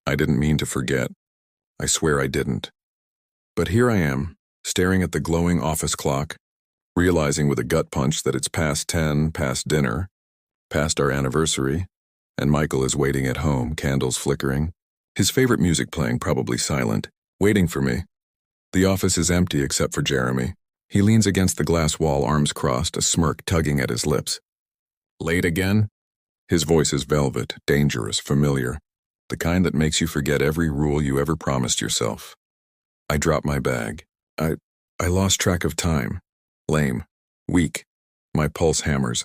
I didn't mean to forget. I swear I didn't. But here I am, staring at the glowing office clock, realizing with a gut punch that it's past 10, past dinner, past our anniversary, and Michael is waiting at home, candles flickering, his favorite music playing, probably silent, waiting for me. The office is empty except for Jeremy. He leans against the glass wall, arms crossed, a smirk tugging at his lips. Late again? His voice is velvet, dangerous, familiar, the kind that makes you forget every rule you ever promised yourself. I drop my bag. I lost track of time. Lame. Weak. My pulse hammers.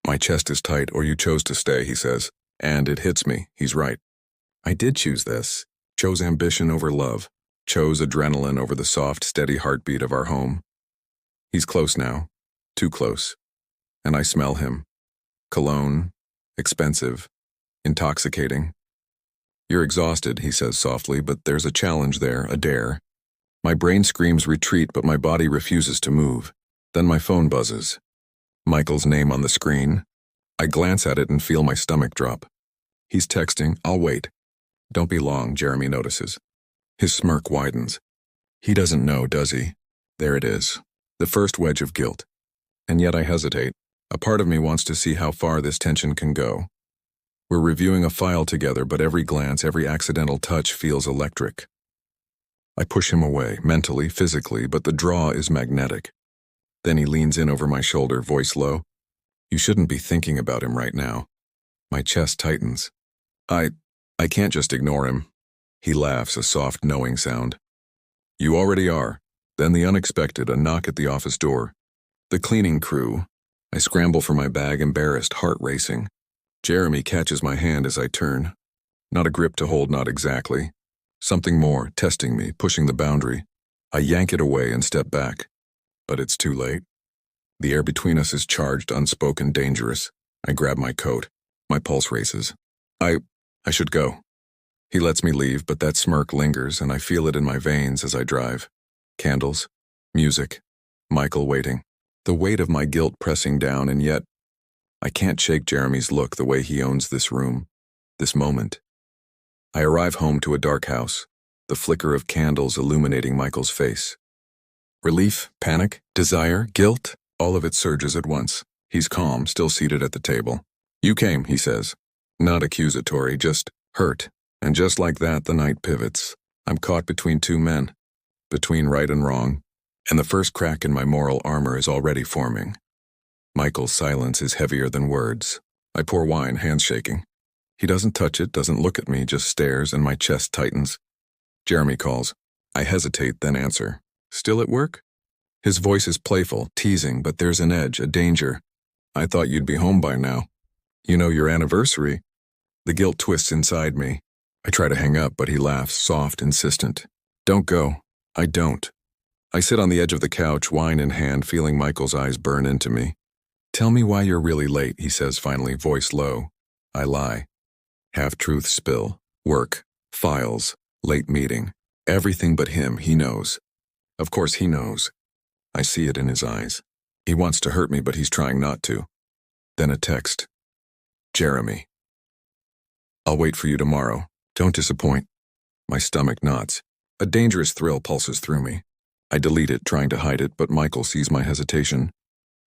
My chest is tight, or you chose to stay, he says. And it hits me. He's right. I did choose this. Chose ambition over love. Chose adrenaline over the soft, steady heartbeat of our home. He's close now. Too close. And I smell him. Cologne. Expensive. Intoxicating. You're exhausted, he says softly, but there's a challenge there, a dare. My brain screams retreat, but my body refuses to move. Then my phone buzzes. Michael's name on the screen. I glance at it and feel my stomach drop. He's texting, I'll wait. Don't be long, Jeremy notices. His smirk widens. He doesn't know, does he? There it is. The first wedge of guilt. And yet I hesitate. A part of me wants to see how far this tension can go. We're reviewing a file together, but every glance, every accidental touch feels electric. I push him away, mentally, physically, but the draw is magnetic. Then he leans in over my shoulder, voice low. You shouldn't be thinking about him right now. My chest tightens. I can't just ignore him. He laughs, a soft, knowing sound. You already are. Then the unexpected, a knock at the office door. The cleaning crew. I scramble for my bag, embarrassed, heart racing. Jeremy catches my hand as I turn. Not a grip to hold, not exactly. Something more, testing me, pushing the boundary. I yank it away and step back. But it's too late. The air between us is charged, unspoken, dangerous. I grab my coat. My pulse races. I should go. He lets me leave, but that smirk lingers, and I feel it in my veins as I drive. Candles. Music. Michael waiting. The weight of my guilt pressing down, and yet I can't shake Jeremy's look, the way he owns this room, this moment. I arrive home to a dark house, the flicker of candles illuminating Michael's face. Relief, panic, desire, guilt, all of it surges at once. He's calm, still seated at the table. You came, he says. Not accusatory, just hurt. And just like that, the night pivots. I'm caught between two men, between right and wrong, and the first crack in my moral armor is already forming. Michael's silence is heavier than words. I pour wine, hands shaking. He doesn't touch it, doesn't look at me, just stares, and my chest tightens. Jeremy calls. I hesitate, then answer. Still at work? His voice is playful, teasing, but there's an edge, a danger. I thought you'd be home by now. You know your anniversary. The guilt twists inside me. I try to hang up, but he laughs, soft, insistent. Don't go. I don't. I sit on the edge of the couch, wine in hand, feeling Michael's eyes burn into me. Tell me why you're really late, he says finally, voice low. I lie. Half-truth spill. Work. Files. Late meeting. Everything but him, he knows. Of course he knows. I see it in his eyes. He wants to hurt me, but he's trying not to. Then a text. Jeremy. I'll wait for you tomorrow. Don't disappoint. My stomach knots. A dangerous thrill pulses through me. I delete it, trying to hide it, but Michael sees my hesitation.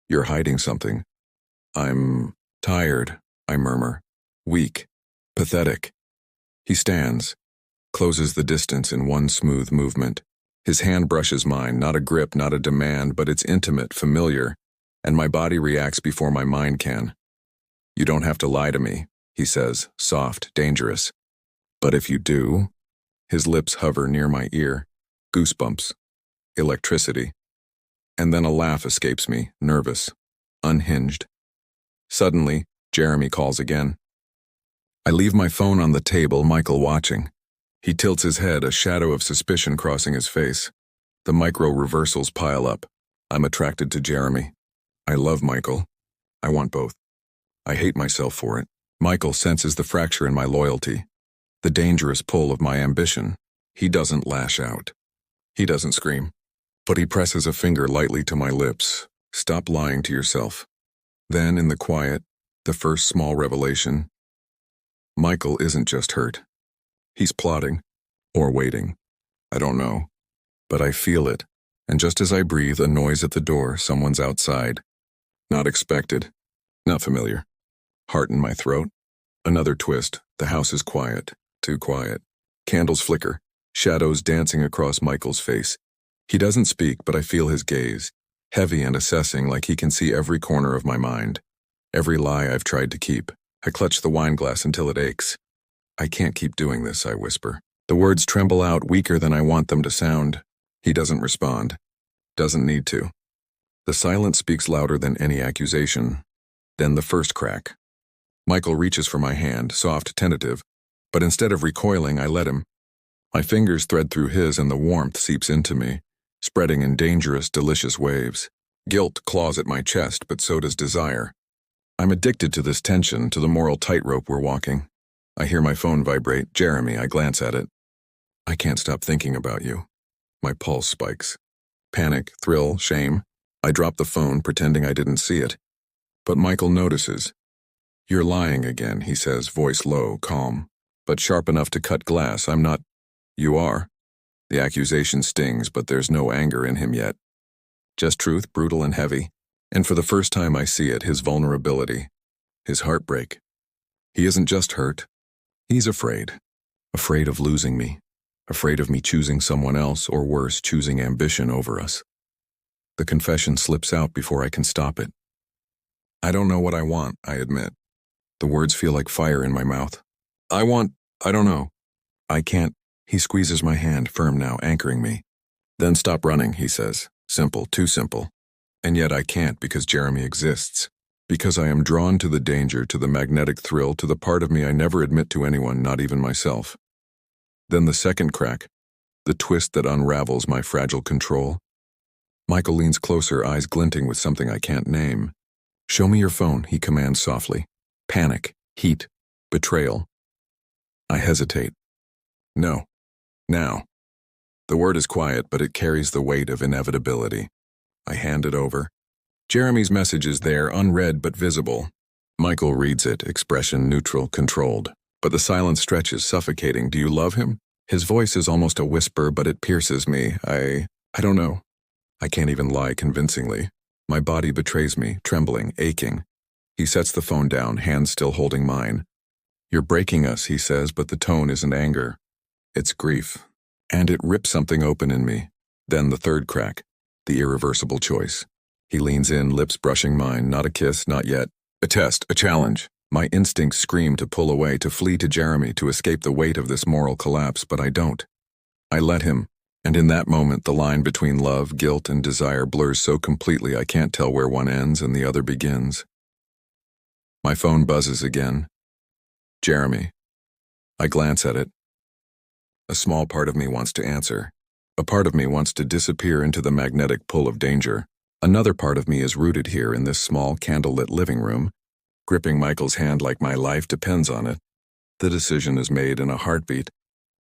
You're hiding something. I'm tired, I murmur. Weak. Pathetic. He stands, closes the distance in one smooth movement. His hand brushes mine, not a grip, not a demand, but it's intimate, familiar, and my body reacts before my mind can. You don't have to lie to me, he says, soft, dangerous. But if you do, his lips hover near my ear. Goosebumps. Electricity. And then a laugh escapes me, nervous, unhinged. Suddenly, Jeremy calls again. I leave my phone on the table, Michael watching. He tilts his head, a shadow of suspicion crossing his face. The micro-reversals pile up. I'm attracted to Jeremy. I love Michael. I want both. I hate myself for it. Michael senses the fracture in my loyalty, the dangerous pull of my ambition. He doesn't lash out. He doesn't scream. But he presses a finger lightly to my lips. Stop lying to yourself. Then, in the quiet, the first small revelation. Michael isn't just hurt. He's plotting. Or waiting. I don't know. But I feel it. And just as I breathe, a noise at the door, someone's outside. Not expected. Not familiar. Heart in my throat. Another twist. The house is quiet. Too quiet. Candles flicker. Shadows dancing across Michael's face. He doesn't speak, but I feel his gaze. Heavy and assessing, like he can see every corner of my mind. Every lie I've tried to keep. I clutch the wine glass until it aches. I can't keep doing this, I whisper. The words tremble out weaker than I want them to sound. He doesn't respond. Doesn't need to. The silence speaks louder than any accusation. Then the first crack. Michael reaches for my hand, soft, tentative, but instead of recoiling, I let him. My fingers thread through his and the warmth seeps into me, spreading in dangerous, delicious waves. Guilt claws at my chest, but so does desire. I'm addicted to this tension, to the moral tightrope we're walking. I hear my phone vibrate. Jeremy, I glance at it. I can't stop thinking about you. My pulse spikes. Panic, thrill, shame. I drop the phone, pretending I didn't see it. But Michael notices. You're lying again, he says, voice low, calm, but sharp enough to cut glass. I'm not. You are. The accusation stings, but there's no anger in him yet. Just truth, brutal and heavy. And for the first time I see it, his vulnerability. His heartbreak. He isn't just hurt. He's afraid. Afraid of losing me. Afraid of me choosing someone else, or worse, choosing ambition over us. The confession slips out before I can stop it. I don't know what I want, I admit. The words feel like fire in my mouth. I don't know. I can't. He squeezes my hand, firm now, anchoring me. Then stop running, he says. Simple, too simple. And yet I can't, because Jeremy exists. Because I am drawn to the danger, to the magnetic thrill, to the part of me I never admit to anyone, not even myself. Then the second crack, the twist that unravels my fragile control. Michael leans closer, eyes glinting with something I can't name. Show me your phone, he commands softly. Panic, heat, betrayal. I hesitate. No. Now. The word is quiet, but it carries the weight of inevitability. I hand it over. Jeremy's message is there, unread but visible. Michael reads it, expression neutral, controlled. But the silence stretches, suffocating. Do you love him? His voice is almost a whisper, but it pierces me. I don't know. I can't even lie convincingly. My body betrays me, trembling, aching. He sets the phone down, hands still holding mine. You're breaking us, he says, but the tone isn't anger. It's grief. And it rips something open in me. Then the third crack, the irreversible choice. He leans in, lips brushing mine, not a kiss, not yet. A test, a challenge. My instincts scream to pull away, to flee to Jeremy, to escape the weight of this moral collapse, but I don't. I let him, and in that moment the line between love, guilt, and desire blurs so completely I can't tell where one ends and the other begins. My phone buzzes again. Jeremy. I glance at it. A small part of me wants to answer. A part of me wants to disappear into the magnetic pull of danger. Another part of me is rooted here in this small candlelit living room, gripping Michael's hand like my life depends on it. The decision is made in a heartbeat,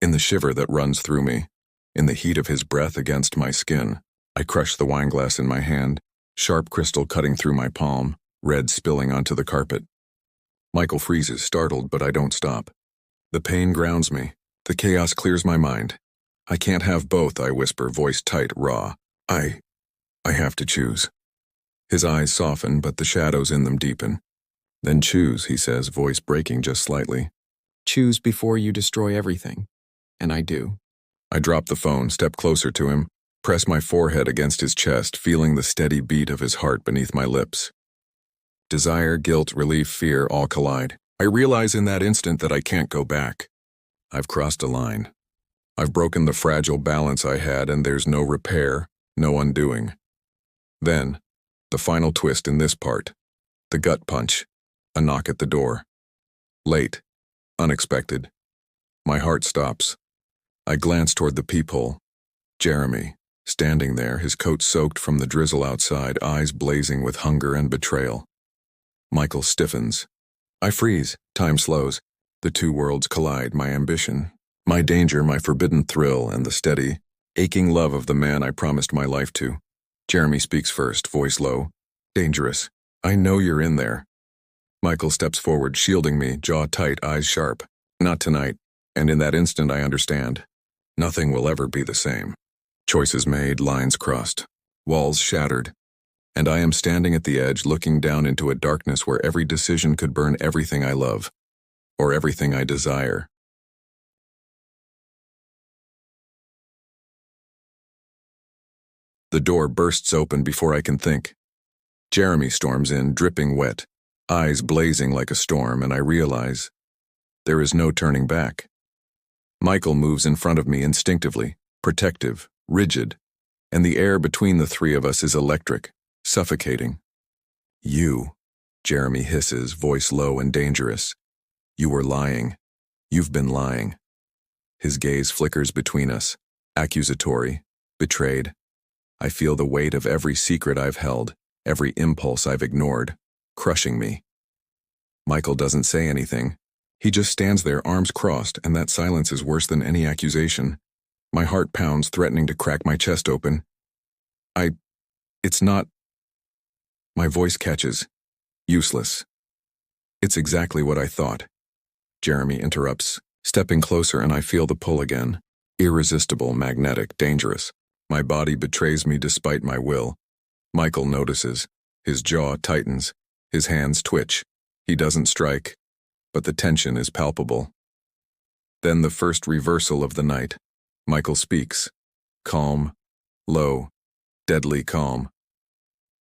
in the shiver that runs through me, in the heat of his breath against my skin. I crush the wine glass in my hand, sharp crystal cutting through my palm, red spilling onto the carpet. Michael freezes, startled, but I don't stop. The pain grounds me. The chaos clears my mind. I can't have both, I whisper, voice tight, raw. I have to choose. His eyes soften, but the shadows in them deepen. Then choose, he says, voice breaking just slightly. Choose before you destroy everything. And I do. I drop the phone, step closer to him, press my forehead against his chest, feeling the steady beat of his heart beneath my lips. Desire, guilt, relief, fear all collide. I realize in that instant that I can't go back. I've crossed a line. I've broken the fragile balance I had, and there's no repair, no undoing. Then, the final twist in this part. The gut punch. A knock at the door. Late. Unexpected. My heart stops. I glance toward the peephole. Jeremy, standing there, his coat soaked from the drizzle outside, eyes blazing with hunger and betrayal. Michael stiffens. I freeze. Time slows. The two worlds collide, my ambition, my danger, my forbidden thrill, and the steady, aching love of the man I promised my life to. Jeremy speaks first, voice low. Dangerous. I know you're in there. Michael steps forward, shielding me, jaw tight, eyes sharp. Not tonight. And in that instant I understand. Nothing will ever be the same. Choices made, lines crossed, walls shattered, and I am standing at the edge looking down into a darkness where every decision could burn everything I love, or everything I desire. The door bursts open before I can think. Jeremy storms in, dripping wet, eyes blazing like a storm, and I realize there is no turning back. Michael moves in front of me instinctively, protective, rigid, and the air between the three of us is electric, suffocating. "You," Jeremy hisses, voice low and dangerous. "You were lying. You've been lying." His gaze flickers between us, accusatory, betrayed. I feel the weight of every secret I've held, every impulse I've ignored, crushing me. Michael doesn't say anything. He just stands there, arms crossed, and that silence is worse than any accusation. My heart pounds, threatening to crack my chest open. It's not... My voice catches. Useless. "It's exactly what I thought." Jeremy interrupts, stepping closer, and I feel the pull again. Irresistible, magnetic, dangerous. My body betrays me despite my will. Michael notices. His jaw tightens. His hands twitch. He doesn't strike, but the tension is palpable. Then the first reversal of the night. Michael speaks. Calm, low, deadly calm.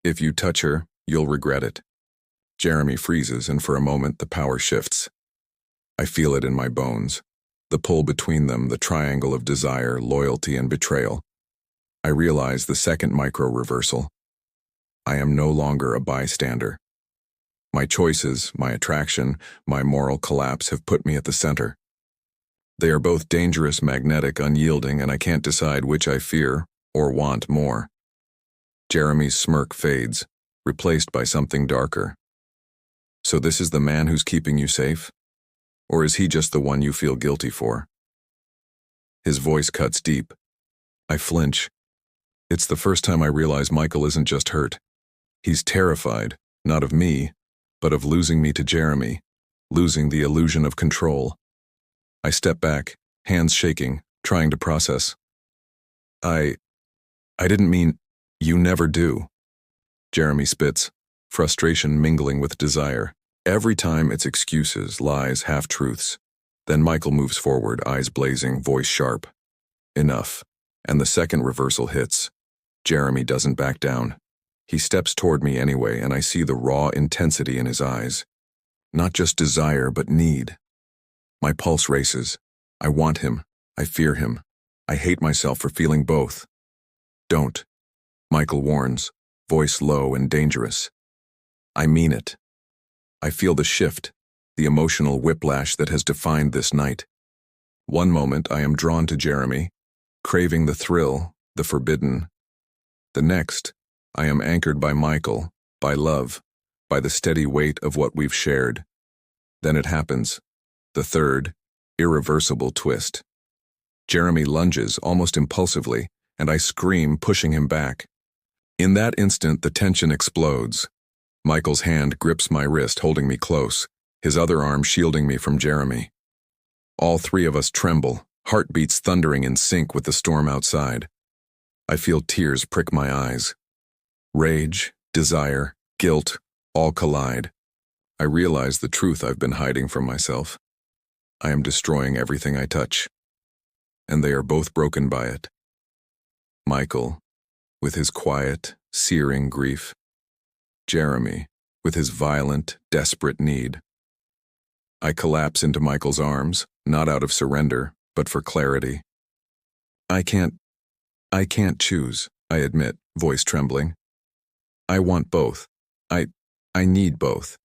"If you touch her, you'll regret it." Jeremy freezes, and for a moment the power shifts. I feel it in my bones. The pull between them, the triangle of desire, loyalty, and betrayal. I realize the second micro-reversal. I am no longer a bystander. My choices, my attraction, my moral collapse have put me at the center. They are both dangerous, magnetic, unyielding, and I can't decide which I fear or want more. Jeremy's smirk fades, replaced by something darker. "So this is the man who's keeping you safe? Or is he just the one you feel guilty for?" His voice cuts deep. I flinch. It's the first time I realize Michael isn't just hurt. He's terrified, not of me, but of losing me to Jeremy, losing the illusion of control. I step back, hands shaking, trying to process. I didn't mean, you never do." Jeremy spits, frustration mingling with desire. Every time it's excuses, lies, half-truths. Then Michael moves forward, eyes blazing, voice sharp. Enough. And the second reversal hits. Jeremy doesn't back down. He steps toward me anyway, and I see the raw intensity in his eyes. Not just desire, but need. My pulse races. I want him. I fear him. I hate myself for feeling both. "Don't," Michael warns, voice low and dangerous. I mean it. I feel the shift, the emotional whiplash that has defined this night. One moment I am drawn to Jeremy, craving the thrill, the forbidden. The next, I am anchored by Michael, by love, by the steady weight of what we've shared. Then it happens. The third, irreversible twist. Jeremy lunges almost impulsively, and I scream, pushing him back. In that instant, the tension explodes. Michael's hand grips my wrist, holding me close, his other arm shielding me from Jeremy. All three of us tremble, heartbeats thundering in sync with the storm outside. I feel tears prick my eyes. Rage, desire, guilt, all collide. I realize the truth I've been hiding from myself. I am destroying everything I touch, and they are both broken by it. Michael, with his quiet, searing grief. Jeremy, with his violent, desperate need. I collapse into Michael's arms, not out of surrender, but for clarity. I can't choose, I admit, voice trembling. I want both. I need both,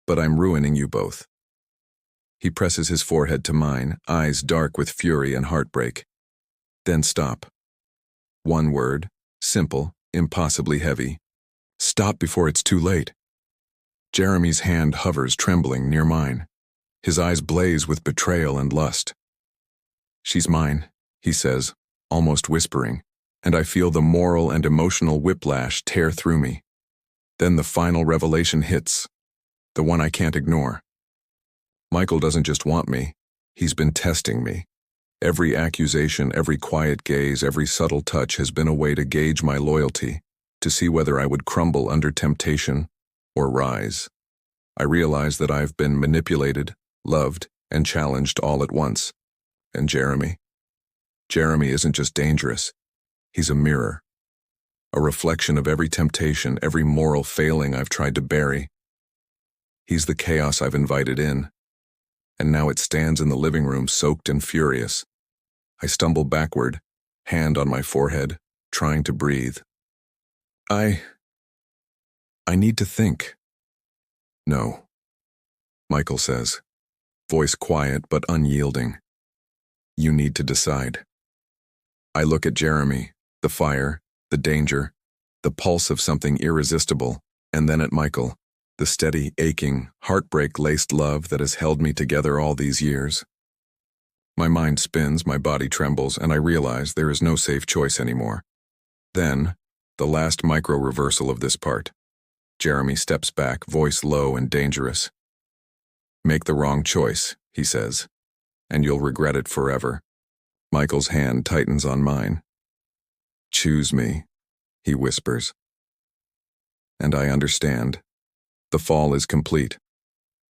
but I'm ruining you both. He presses his forehead to mine, eyes dark with fury and heartbreak. Then stop. One word, simple, impossibly heavy. Stop before it's too late. Jeremy's hand hovers trembling near mine. His eyes blaze with betrayal and lust. She's mine, he says, almost whispering, and I feel the moral and emotional whiplash tear through me. Then the final revelation hits, the one I can't ignore. Michael doesn't just want me, He's been testing me. Every accusation, every quiet gaze, every subtle touch has been a way to gauge my loyalty, to see whether I would crumble under temptation or rise. I realize that I've been manipulated, loved, and challenged all at once. And Jeremy isn't just dangerous. He's a mirror. A reflection of every temptation, every moral failing I've tried to bury. He's the chaos I've invited in, and now it stands in the living room soaked and furious. I stumble backward, hand on my forehead, trying to breathe. I need to think. No, Michael says, voice quiet but unyielding. You need to decide. I look at Jeremy, the fire, the danger, the pulse of something irresistible, and then at Michael, the steady, aching, heartbreak-laced love that has held me together all these years. My mind spins, my body trembles, and I realize there is no safe choice anymore. Then, the last micro-reversal of this part. Jeremy steps back, voice low and dangerous. Make the wrong choice, he says, and you'll regret it forever. Michael's hand tightens on mine. Choose me, he whispers. And I understand. The fall is complete.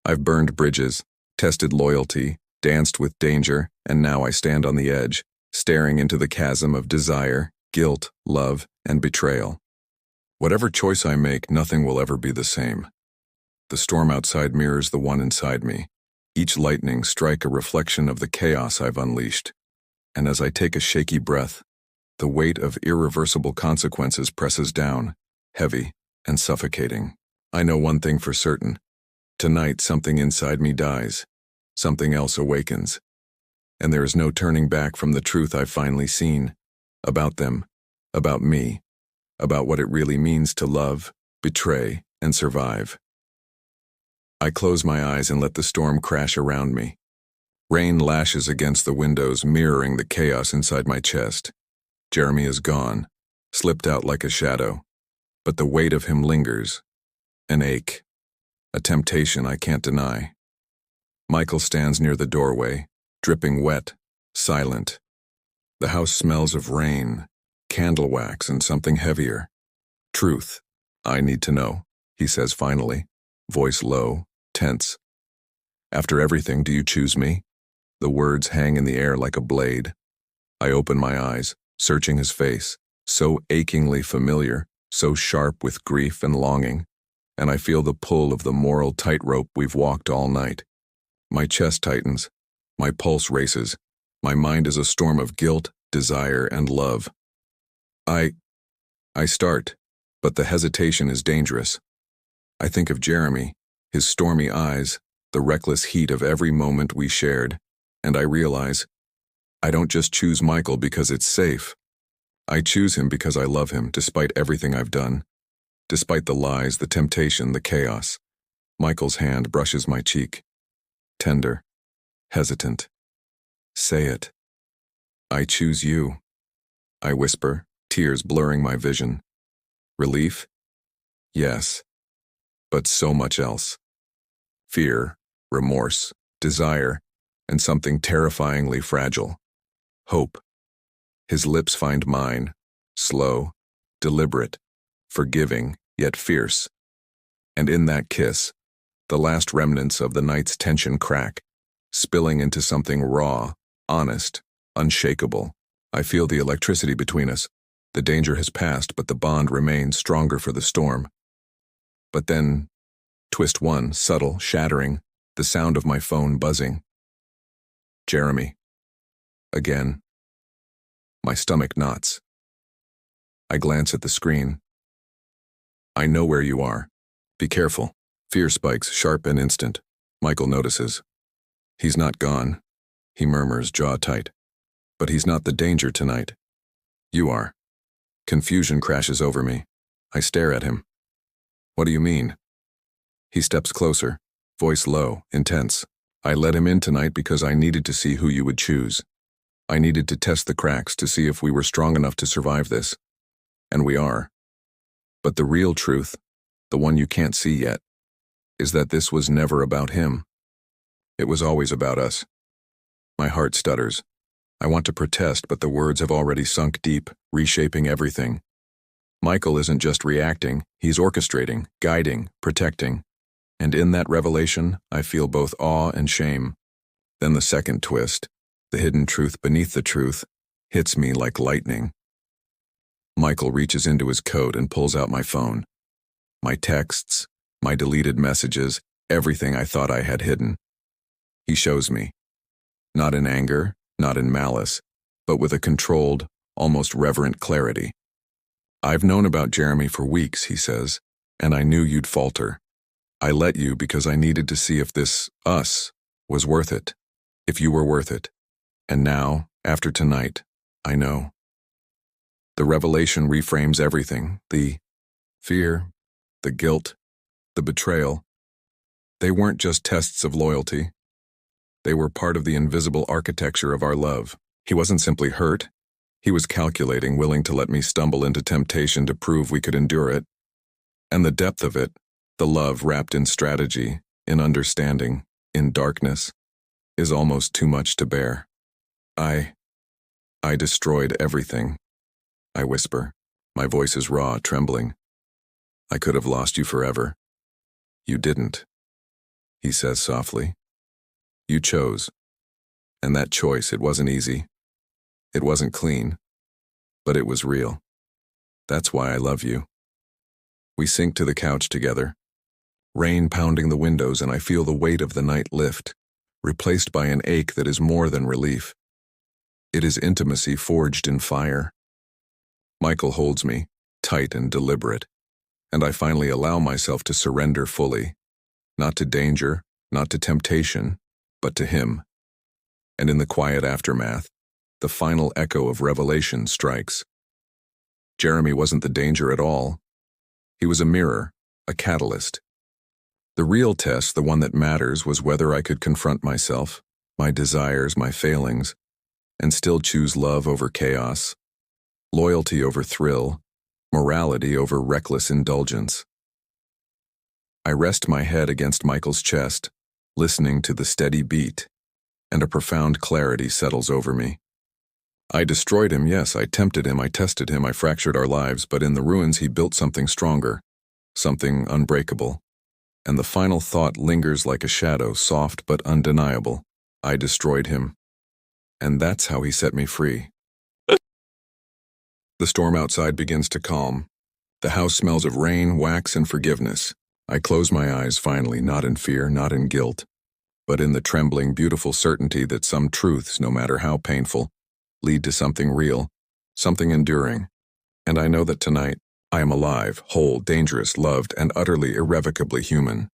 I've burned bridges, tested loyalty, danced with danger, and now I stand on the edge, staring into the chasm of desire, guilt, love, and betrayal. Whatever choice I make, nothing will ever be the same. The storm outside mirrors the one inside me. Each lightning strike a reflection of the chaos I've unleashed. And as I take a shaky breath, the weight of irreversible consequences presses down, heavy and suffocating. I know one thing for certain. Tonight something inside me dies. Something else awakens. And there is no turning back from the truth I've finally seen. About them. About me. About what it really means to love, betray, and survive. I close my eyes and let the storm crash around me. Rain lashes against the windows, mirroring the chaos inside my chest. Jeremy is gone, slipped out like a shadow. But the weight of him lingers. An ache. A temptation I can't deny. Michael stands near the doorway, dripping wet, silent. The house smells of rain, candle wax, and something heavier. Truth. I need to know, he says finally, voice low, tense. After everything, do you choose me? The words hang in the air like a blade. I open my eyes, searching his face, so achingly familiar, so sharp with grief and longing, and I feel the pull of the moral tightrope we've walked all night. My chest tightens, my pulse races, my mind is a storm of guilt, desire, and love. I start, but the hesitation is dangerous. I think of Jeremy, his stormy eyes, the reckless heat of every moment we shared, and I realize I don't just choose Michael because it's safe. I choose him because I love him, despite everything I've done. Despite the lies, the temptation, the chaos. Michael's hand brushes my cheek. Tender. Hesitant. Say it. I choose you. I whisper, tears blurring my vision. Relief? Yes. But so much else. Fear, remorse, desire, and something terrifyingly fragile. Hope. His lips find mine, slow, deliberate, forgiving, yet fierce. And in that kiss, the last remnants of the night's tension crack, spilling into something raw, honest, unshakable. I feel the electricity between us. The danger has passed, but the bond remains stronger for the storm. But then, twist one, subtle, shattering, the sound of my phone buzzing. Jeremy. Again. My stomach knots. I glance at the screen. I know where you are. Be careful. Fear spikes, sharp and instant. Michael notices. He's not gone. He murmurs, jaw tight. But he's not the danger tonight. You are. Confusion crashes over me. I stare at him. What do you mean? He steps closer, voice low, intense. I let him in tonight because I needed to see who you would choose. I needed to test the cracks to see if we were strong enough to survive this. And we are. But the real truth, the one you can't see yet, is that this was never about him. It was always about us. My heart stutters. I want to protest, but the words have already sunk deep, reshaping everything. Michael isn't just reacting, he's orchestrating, guiding, protecting. And in that revelation, I feel both awe and shame. Then the second twist, the hidden truth beneath the truth, hits me like lightning. Michael reaches into his coat and pulls out my phone. My texts, my deleted messages, everything I thought I had hidden. He shows me. Not in anger, not in malice, but with a controlled, almost reverent clarity. "I've known about Jeremy for weeks," he says, "and I knew you'd falter. I let you because I needed to see if this, us, was worth it. If you were worth it. And now, after tonight, I know." The revelation reframes everything. The fear, the guilt, the betrayal. They weren't just tests of loyalty. They were part of the invisible architecture of our love. He wasn't simply hurt. He was calculating, willing to let me stumble into temptation to prove we could endure it. And the depth of it, the love wrapped in strategy, in understanding, in darkness, is almost too much to bear. I destroyed everything. I whisper. My voice is raw, trembling. "I could have lost you forever." "You didn't," he says softly. "You chose. And that choice, it wasn't easy. It wasn't clean. But it was real. That's why I love you." We sink to the couch together. Rain pounding the windows, and I feel the weight of the night lift, replaced by an ache that is more than relief. It is intimacy forged in fire. Michael holds me, tight and deliberate, and I finally allow myself to surrender fully, not to danger, not to temptation, but to him. And in the quiet aftermath, the final echo of revelation strikes. Jeremy wasn't the danger at all. He was a mirror, a catalyst. The real test, the one that matters, was whether I could confront myself, my desires, my failings, and still choose love over chaos, loyalty over thrill, morality over reckless indulgence. I rest my head against Michael's chest, listening to the steady beat, and a profound clarity settles over me. I destroyed him, yes, I tempted him, I tested him, I fractured our lives, but in the ruins he built something stronger, something unbreakable. And the final thought lingers like a shadow, soft but undeniable. I destroyed him. And that's how he set me free. The storm outside begins to calm. The house smells of rain, wax, and forgiveness. I close my eyes finally, not in fear, not in guilt, but in the trembling, beautiful certainty that some truths, no matter how painful, lead to something real, something enduring. And I know that tonight, I am alive, whole, dangerous, loved, and utterly irrevocably human.